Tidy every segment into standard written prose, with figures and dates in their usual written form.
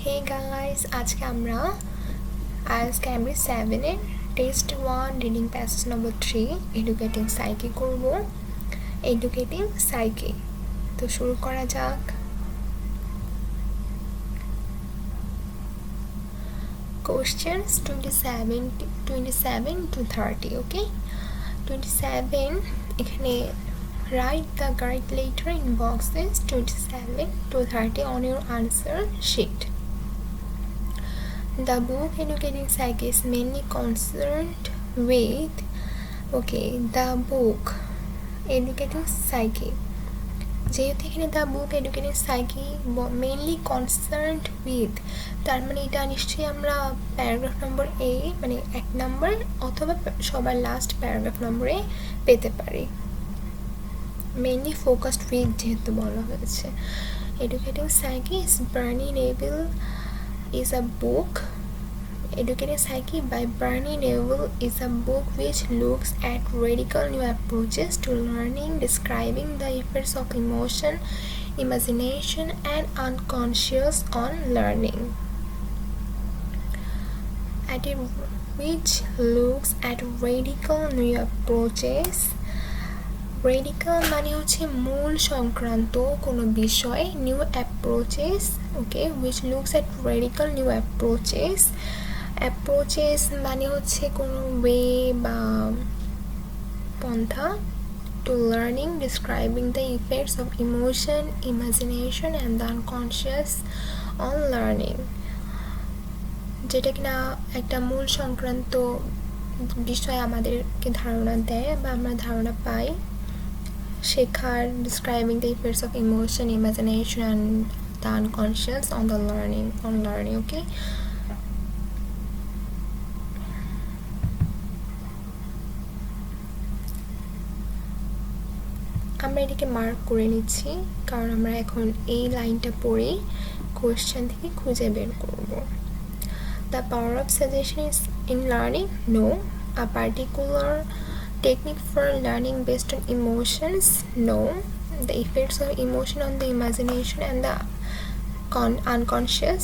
Hey guys, আজকে আমরা IELTS Cambridge 7 এর Test 1 reading passage number 3 Educating Psyche করব। Educating Psyche, তো শুরু করা যাক। Questions 27 to 30, okay? 27 এখানে write the correct letter in boxes 27 to 30 on your answer sheet. The book Educating Psyche is mainly concerned with the book Educating Psyche, যেহেতু এখানে the book educating psyche mainly concerned with, তার মানে এটা নিশ্চয়ই আমরা paragraph নম্বর এ মানে 1 নম্বর অথবা সবার লাস্ট প্যারাগ্রাফ নম্বরে পেতে পারি। মেইনলি ফোকাসড উইথ যেহেতু বলা হয়েছে। Educating psyche is Bernie Neville is a book. Educating Psyche by Barney Neville is a book which looks at radical new approaches to learning, describing the effects of emotion, imagination, and unconscious on learning. Which looks at radical new approaches. Radical মানে হচ্ছে মূল সংক্রান্ত কোনো বিষয়, new approaches, which looks at radical new approaches মানে হচ্ছে কোনো way বা পন্থা, to learning, describing the effects of emotion, imagination and the unconscious on learning, যেটা কিনা একটা মূল সংক্রান্ত বিষয় আমাদেরকে ধারণা দেয় বা আমরা ধারণা পাই শেখার, describing the effects of emotion, imagination and the unconscious on learning, okay? আমরা এটাকে মার্ক করে নিচ্ছি কারণ আমরা এখন এই লাইনটা পড়ে কোশ্চেন থেকে খুঁজে বের করব। The power of suggestion is in learning? No. A particular technique for learning based on emotions? No. The effects of emotion on the imagination and the unconscious?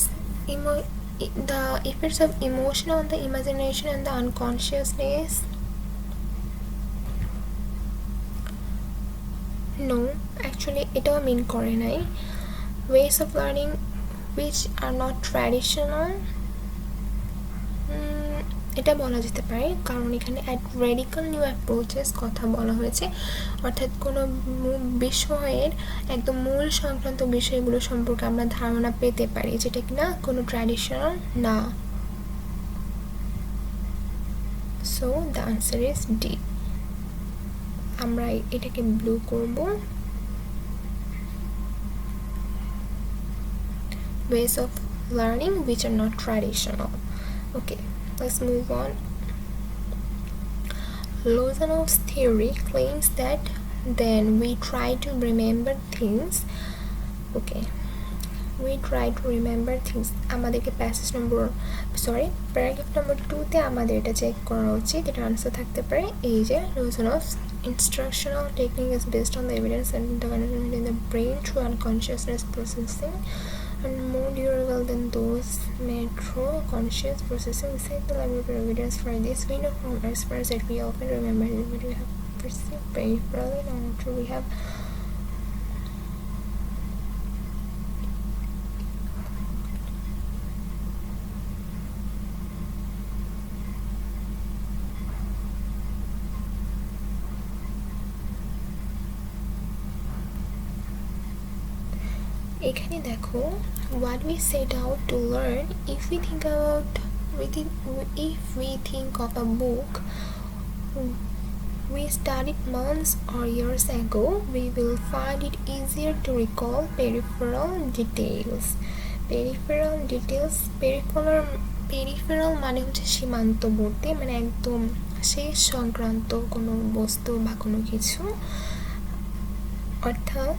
The effects of emotion on the imagination and the unconsciousness? No, actually এটাও মিন করে নাই। Ways of learning which are not traditional, এটা বলা যেতে পারে কারণ এখানে at radical new approaches কথা বলা হয়েছে, অর্থাৎ কোনো বিষয়ের একদম মূল সংক্রান্ত বিষয়গুলো সম্পর্কে আমরা ধারণা পেতে পারি যেটা কিনা কোনো ট্র্যাডিশনাল না। So the answer is D. আমরা এটাকে ব্লু করব। Ways of learning which are not traditional. Okay, let's move on. Lozanov's theory claims that then we try to remember things. We try to remember things. আমাদেরকে paragraph নম্বর 2 তে আমাদের এটা check করা উচিত। এটা আনসার থাকতে পারে এই যে Lozanov's instructional technique is based on the evidence and the content in the brain through unconsciousness processing and more durable than those made through conscious processing. We cite the laboratory evidence for this. We know from experts that we often remember what we have perceived peripherally, and after we have এখানে দেখো what we set out to learn, if we think of a book we studied months or years ago, we will find it easier to recall peripheral details. Peripheral মানে হচ্ছে সীমান্তবর্তী, মানে একদম শেষ সংক্রান্ত কোনো বস্তু বা কোনো কিছু। অর্থাৎ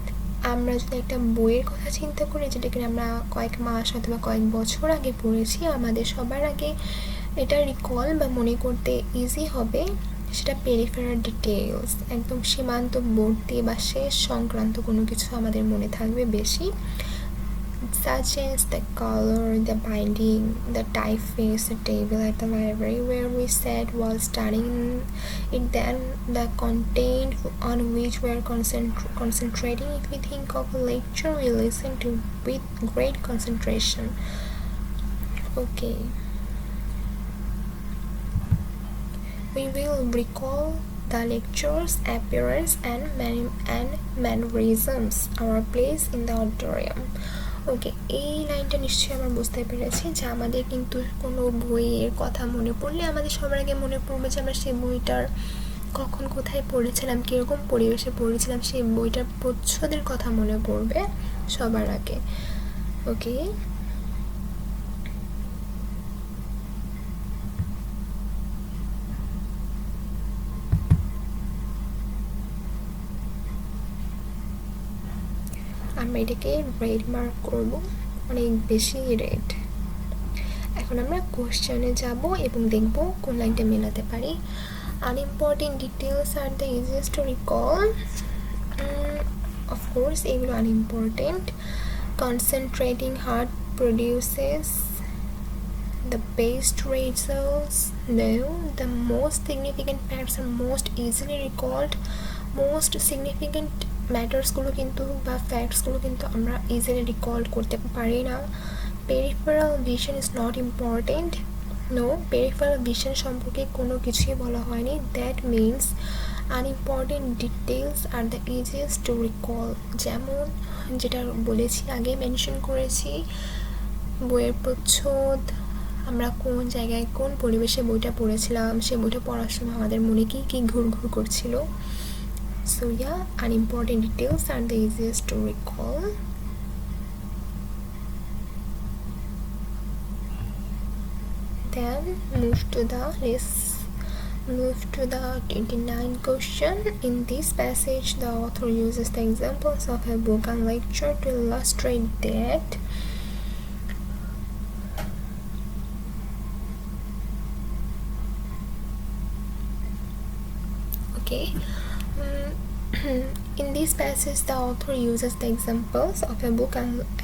আমরা যদি একটা বইয়ের কথা চিন্তা করি যেটা কিনা আমরা কয়েক মাস অথবা কয়েক বছর আগে পড়েছি, আমাদের সবার আগে এটা রিকল বা মনে করতে ইজি হবে সেটা পেরিফেরাল ডিটেইলস, একদম সীমান্তবর্তী বা শেষ সংক্রান্ত কোনো কিছু আমাদের মনে থাকবে বেশি। such as the color, the binding, the typeface, the table at the library where we sat while studying it, then the content on which we are concentrating. If we think of a lecture, we listen to with great concentration. Okay, we will recall the lecture's appearance and mannerisms, our place in the auditorium. ওকে, এই লাইনটা নিশ্চয়ই আমরা বুঝতে পেরেছি যে আমাদের কিন্তু কোনো বইয়ের কথা মনে পড়লে আমাদের সবার আগে মনে পড়বে যে আমরা সেই বইটার কখন কোথায় পড়েছিলাম, কীরকম পরিবেশে পড়েছিলাম, সেই বইটার প্রচ্ছদের কথা মনে পড়বে সবার আগে। ওকে, আমরা এটাকে রেড মার্ক করব, অনেক বেশি রেড। এখন আমরা কোশ্চেনে যাব এবং দেখব কোন লাইনটা মেলাতে পারি। আনইম্পর্টেন্ট ডিটেলস আর the easiest to recall, of course এগুলো unimportant. Concentrating hard produces the best results. No, the most significant facts are most easily recalled. Most significant ম্যাটার্সগুলো কিন্তু বা ফ্যাক্টসগুলো কিন্তু আমরা ইজিলি রিকল করতে পারি না। Peripheral vision is not important. No, peripheral vision সম্পর্কে কোনো কিছুই বলা হয়নি। দ্যাট মিনস আনইম্পর্টেন্ট ডিটেলস আর দ্য ইজিয়েস্ট টু রিকল, যেমন যেটা বলেছি আগে মেনশন করেছি, বইয়ের প্রচ্ছদ, আমরা কোন জায়গায় কোন পরিবেশে বইটা পড়েছিলাম, সে বইটা পড়ার সময় আমাদের মনে কী কী ঘুরঘুর করছিল। So yeah, unimportant details are the easiest to recall. Then move to the 29 question. In this passage, the author uses the examples of a book and lecture to illustrate that. Okay. In this passage, the author uses the examples of a book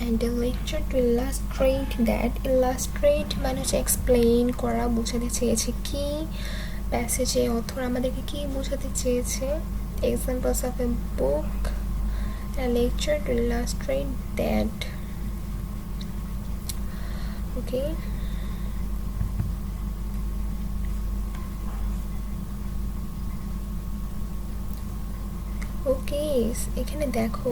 and a lecture to illustrate that. Illustrate মানে হচ্ছে explain করা, বোঝাতে চেয়েছে কি, প্যাসেজে author আমাদেরকে কি বোঝাতে চেয়েছে। Examples of a book and a lecture to illustrate that. Okay. ওকে, এখানে দেখো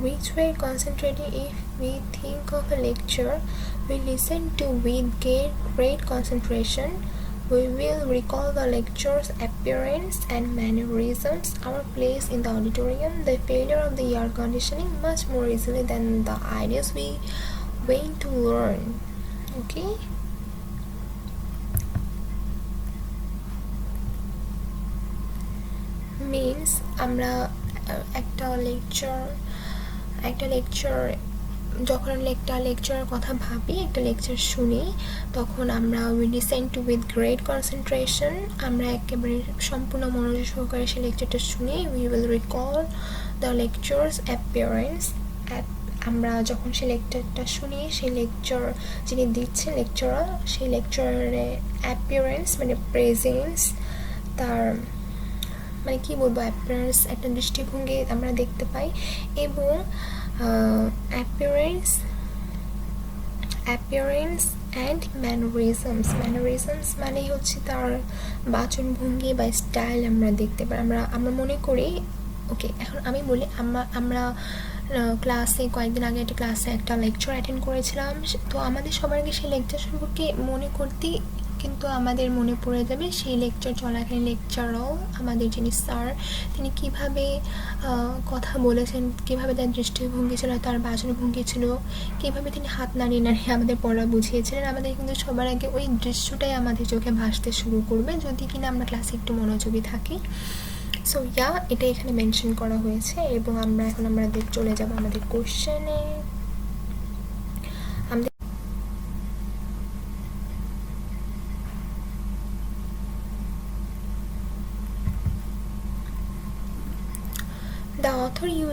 which we are concentrating. If we think of a lecture we listen to with great concentration, we will recall the lecture's appearance and mannerisms, our place in the auditorium, the failure of the air conditioning much more easily than the ideas we went to learn. Okay, means আমরা একটা lecture যখন একটা লেকচারের কথা ভাবি, একটা lecture শুনি, তখন আমরা we listen to with great concentration, আমরা একেবারে সম্পূর্ণ মনোযোগ সহকারে সেই লেকচারটা শুনি। We will recall the lectures appearance, আমরা যখন সেই লেকচারটা শুনি, সেই লেকচার যিনি দিচ্ছেন লেকচারার, সেই লেকচারের অ্যাপিয়ারেন্স মানে প্রেজেন্স, তার মানে কী বলবো, অ্যাপিয়ারেন্স একটা দৃষ্টিভঙ্গি আমরা দেখতে পাই, এবং appearance and mannerisms মানে হচ্ছে তার বাচনভঙ্গি বা স্টাইল আমরা দেখতে পাই। আমরা মনে করি, ওকে এখন আমি বলি, আমরা ক্লাসে কয়েকদিন আগে একটা ক্লাসে একটা লেকচার অ্যাটেন্ড করেছিলাম, তো আমাদের সবার আগে সেই লেকচার সম্পর্কে মনে করতেই কিন্তু আমাদের মনে পড়ে যাবে সেই লেকচার চলাকালীন লেকচারও আমাদের যিনি স্যার, তিনি কিভাবে কথা বলেছেন, কিভাবে তার দৃষ্টিভঙ্গি ছিল, তার বাচনভঙ্গি ছিল, কিভাবে তিনি হাত নাড়িয়ে নাড়িয়ে আমাদের পড়া বুঝিয়েছিলেন, আমাদের কিন্তু সবার আগে ওই দৃশ্যটাই আমাদের চোখে ভাসতে শুরু করবে যদি কিনা আমরা ক্লাসে একটু মনোযোগী থাকি। সো ইয়া, এটা এখানে মেনশন করা হয়েছে, এবং আমরা চলে যাব আমাদের কোশ্চেনে।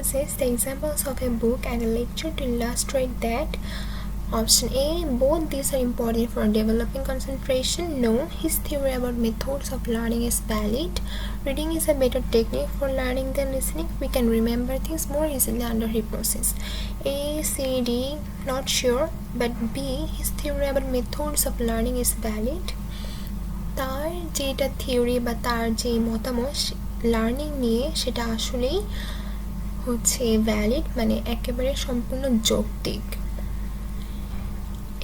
uses the examples of a book and a lecture to illustrate that. Option A, both these are important for developing concentration. No, his theory about methods of learning is valid. Reading is a better technique for learning than listening. We can remember things more easily under hypnosis. A, C, D, not sure, but B, his theory about methods of learning is valid. তার যেটা theory বা তার যে মতামত learning নিয়ে সেটা আসলেই হচ্ছে ভ্যালিড, মানে একেবারে সম্পূর্ণ যৌক্তিক।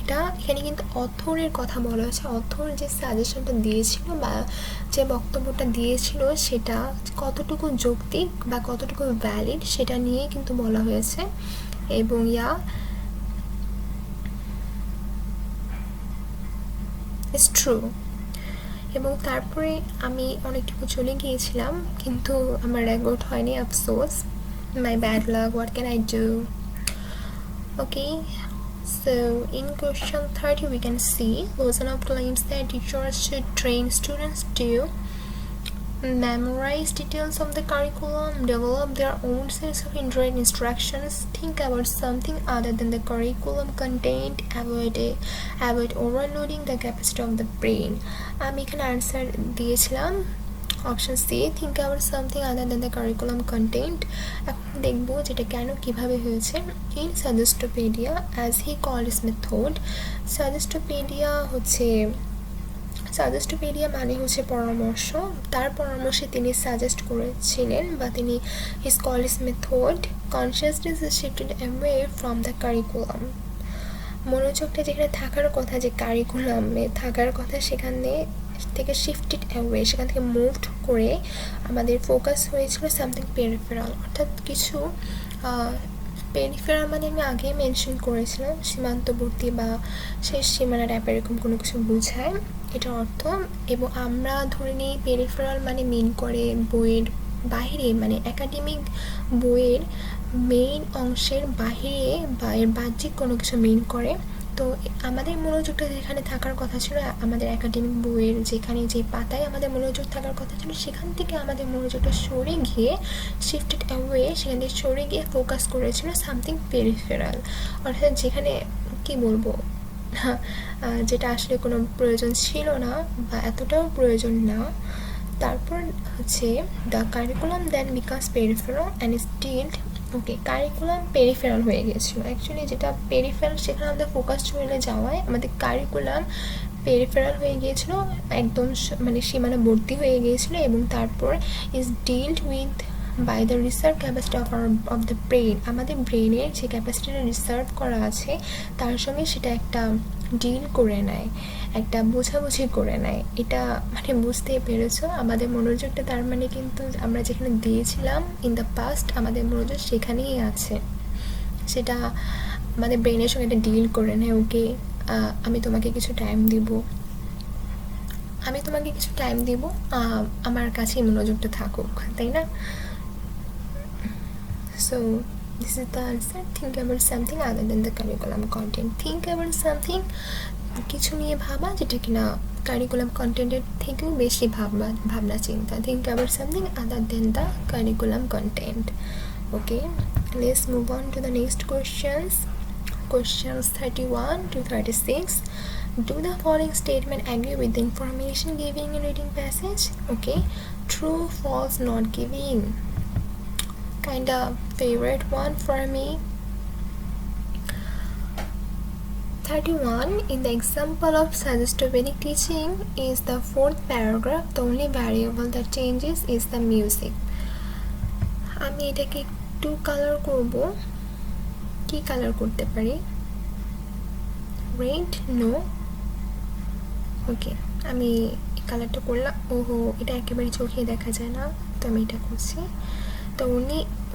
এটা এখানে কিন্তু অথরের কথা বলা হয়েছে, অথর যে সাজেশনটা দিয়েছিল বা যে বক্তব্যটা দিয়েছিল সেটা কতটুকু যৌক্তিক বা কতটুকু ভ্যালিড সেটা নিয়ে কিন্তু বলা হয়েছে। এবং ইটস ট্রু। এবং তারপরে আমি অনেকটুকু চলে গিয়েছিলাম কিন্তু আমার রেকর্ড হয়নি, আফসোস, my bad luck, what can I do. Okay, so in question 30 we can see Lozanov claims that teachers should train students to memorize details of the curriculum, develop their own sense of indirect instructions, think about something other than the curriculum content, avoid overloading the capacity of the brain. আমি এখানে answer দিয়েছিলাম option C, think about something other than the curriculum content. এখন দেখবো যেটা কেন কিভাবে হয়েছে। In suggestopedia as he called his method, suggestopedia মানে হচ্ছে পরামর্শ, তার পরামর্শে তিনি সাজেস্ট করেছিলেন বা তিনি his called his method consciousness is shifted away from the curriculum. মনোযোগটা যেখানে থাকার কথা, যে কারিকুলামে থাকার কথা, সেখানে থেকে শিফটেড অ্যাওয়ে, সেখান থেকে মুভড করে আমাদের ফোকাস হয়েছিল সামথিং পেরিফেরাল, অর্থাৎ কিছু পেরিফেরাল মানে আমি আগেই মেনশন করেছিলাম সীমান্তবর্তী বা শেষ সীমানা টাইপের এরকম কোনো কিছু বোঝায় এটার অর্থ। এবং আমরা ধরে নিই পেরিফেরাল মানে মিন করে বইয়ের বাইরে, মানে একাডেমিক বইয়ের মেইন অংশের বাহিরে বা এর বাহ্যিক কোনো কিছু মিন করে। তো আমাদের মনোযোগটা যেখানে থাকার কথা ছিল, আমাদের একাডেমিক বইয়ের যেখানে যে পাতায় আমাদের মনোযোগ থাকার কথা ছিল, সেখান থেকে আমাদের মনোযোগটা সরে গিয়ে শিফটেড অ্যাওয়ে, সেখান থেকে সরে গিয়ে ফোকাস করেছিল সামথিং পেরিফেরাল, অর্থাৎ যেখানে কি বলবো, যেটা আসলে কোনো প্রয়োজন ছিল না বা এতটাও প্রয়োজন না। তারপর হচ্ছে the curriculum then because peripheral and still. Okay, curriculum peripheral হয়ে গিয়েছিলো, অ্যাকচুয়ালি যেটা পেরিফেরাল সেখানে আমাদের ফোকাস চলে যাওয়ায় আমাদের কারিকুলাম পেরিফেরাল হয়ে গিয়েছিলো, একদম মানে সীমানাবর্তী হয়ে গিয়েছিলো। এবং তারপর is dealt with by the reserve capacity of the brain, আমাদের ব্রেনের যে ক্যাপাসিটিটা রিসার্ভ করা আছে তার সঙ্গে সেটা একটা ডিল করে নেয়, একটা বোঝাবুঝি করে নেয়। এটা মানে বুঝতেই পেরেছো, আমাদের মনোযোগটা তার মানে কিন্তু আমরা যেখানে দিয়েছিলাম ইন দ্য পাস্ট, আমাদের মনোযোগ সেখানেই আছে, সেটা আমাদের ব্রেনের সঙ্গে একটা ডিল করে নেয়। ওকে, আমি তোমাকে কিছু টাইম দিব, আমার কাছেই মনোযোগটা থাকুক, তাই না? So this is the answer. Think about something other than the curriculum content. Think about something, কিছু নিয়ে ভাবা যেটা কিনা কারিকুলাম কন্টেন্টের থেকেও বেশি ভাবনা চিন্তা। Think about something other than the curriculum content. Okay, let's move on to the next questions. Questions 31 to 36. Do the following statement agree with the information given in reading passage? Okay, true, false, not giving. Kinda favorite one for me. 31. In the example of suggestopedic teaching is the fourth paragraph, the only variable that changes is the music. আমি এটাকে একটু colour করব, কি colour করতে পারি? Red? No. ওকে, আমি এই কালারটা করলাম। ওহো, এটা একেবারে চোখে দেখা যায় না, তো আমি এটা করছি। তো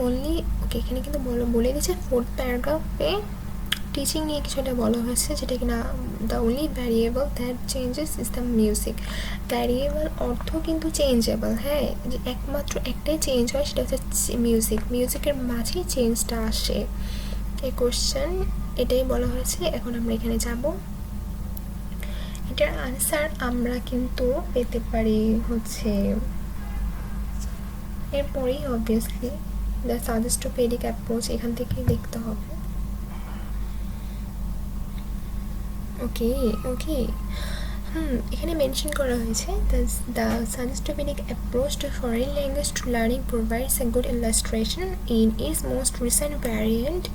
অনলি ওকে, এখানে কিন্তু বলে দিচ্ছে ফোর্থ প্যারাগ্রাফে টিচিং নিয়ে কিছু একটা বলা হয়েছে, যেটা কিনা the only variable that changes is the music. Variable অর্থ কিন্তু চেঞ্জেবল, হ্যাঁ, যে একমাত্র একটাই চেঞ্জ হয়, সেটা হচ্ছে মিউজিকের মাঝেই চেঞ্জটা আসে। এই কোশ্চেন এটাই বলা হয়েছে। এখন আমরা এখানে যাব, এটার আনসার আমরা কিন্তু পেতে পারি হচ্ছে এরপরেই, অবভিয়াসলি দ্য সাজেস্টোপেডিক অ্যাপ্রোচ এখান থেকেই দেখতে হবে। ওকে ওকে এখানে মেনশন করা হয়েছে the suggestopedic approach to foreign language to learning provides a good illustration in its most recent variant.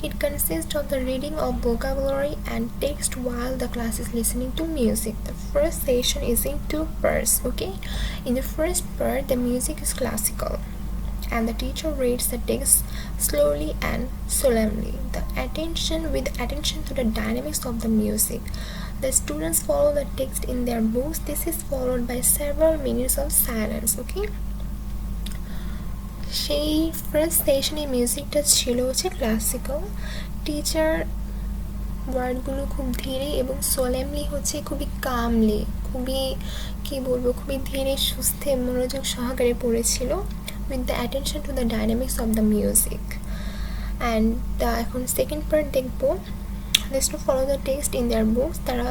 It consists of the reading of vocabulary and text while the class is listening to music. The first session is in 2 parts. Okay, in the first part the music is classical and the teacher reads the text slowly and solemnly. With attention to the dynamics of the music, the students follow the text in their books. This is followed by several minutes of silence. Okay, সেই first সেশনে মিউজিকটা ছিল হচ্ছে classical. Teacher ওয়ার্ডগুলো খুব ধীরে এবং সোলেমলি হচ্ছে খুবই কামলি, খুবই কী বলবো, খুবই ধীরে সুস্থে মনোযোগ সহকারে পড়েছিল, with the attention to the dynamics of the music. And এখন সেকেন্ড পার্ট দেখবো, this to follow the text in their books. তারা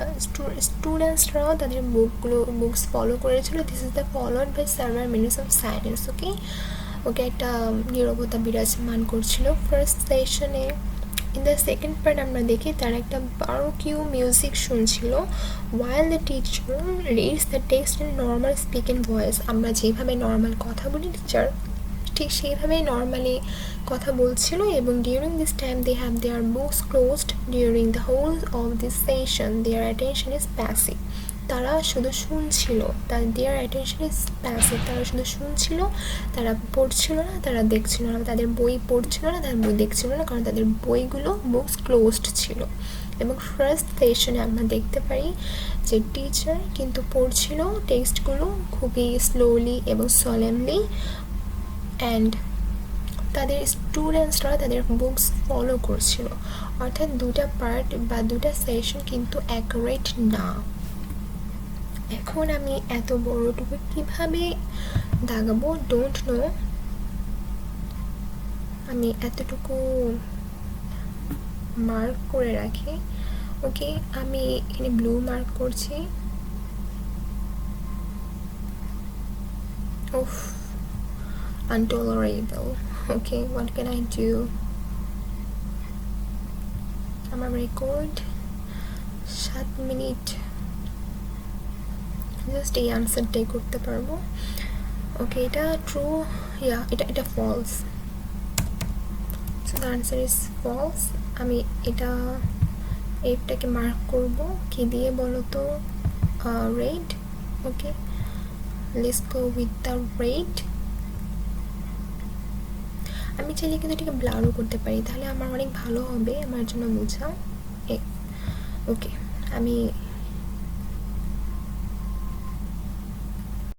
স্টুডেন্টসরাও তাদের বুকস ফলো করেছিল। This is the followed by several minutes of silence. Okay একটা নীরবতা বিরাজমান করছিল ফার্স্ট সেশনে। ইন দ্য সেকেন্ড পার্ট আমরা দেখি তারা একটা বারোকিউ মিউজিক শুনছিল while the teacher reads the text in normal speaking voice. আমরা যেভাবে নর্মাল কথা বলি টিচার ঠিক সেইভাবেই নর্মালি কথা বলছিল, এবং during this time they have their books closed. During the whole of this session their attention is passive. তারা শুধু শুনছিল, দেয়ার অ্যাটেনশন ইজ প্যাসিভ। তারা শুধু শুনছিল, তারা পড়ছিল না, তারা দেখছিল না, তাদের বই পড়ছিল না, তারা বই দেখছিল না, কারণ তাদের বইগুলো বুকস ক্লোজড ছিল। এবং ফার্স্ট সেশনে আমরা দেখতে পারি যে টিচার কিন্তু পড়ছিল টেক্সটগুলো খুবই স্লোলি এবং সলেমলি, অ্যান্ড তাদের স্টুডেন্টসরা তাদের বুকস ফলো করছিল। অর্থাৎ দুটা পার্ট বা দুটা সেশন কিন্তু অ্যাকুরেট না। এখন আমি এত বড়টুকু কিভাবে দাগাবো ডোন্ট নো, আমি এতটুকু মার্ক করে রাখি। ওকে, আমি এখানে ব্লু মার্ক করছি। উফ, intolerable. Okay, what can I do? আমার রেকর্ড 7 মিনিট, জাস্ট এই আনসারটাই করতে পারবো। ওকে, এটা ট্রু, এটা false, so the answer is false. আমি এটাকে মার্ক করব কি দিয়ে বলো তো? Red. Okay, let's go with the red. আমি চাইলে কিন্তু এটাকে ব্লারও করতে পারি, তাহলে আমার অনেক ভালো হবে আমার জন্য বোঝা। ওকে, আমি